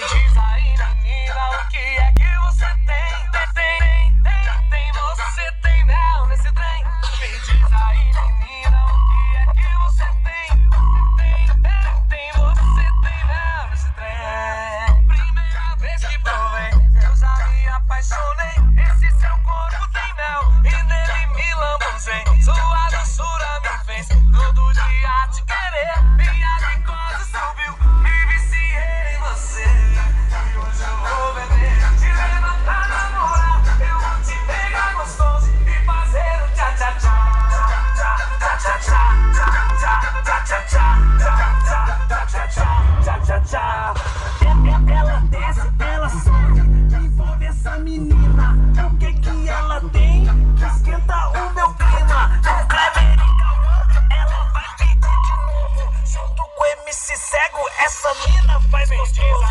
diz aí, menina, o que é que você tem? Você tem mel nesse trem. Me diz aí, menina, o que é que você tem? Você tem mel nesse trem. Primeira vez que provei, eu já me apaixonei. Esse seu corpo tem mel e nele me lambuzei. Sua doçura me fez todo dia te querer. Minha glicose subiu, me viciei em você. E hoje eu vou beber, te levantar, namorar. Eu vou te pegar gostoso e fazer o tcha-tcha-tcha. Ela desce, ela sobe, envolve essa menina. O que ela tem? Esquenta o meu clima. No Kleber e Cauã, ela vai pedir de novo. Junto com o MC Cego, essa mina faz gostoso.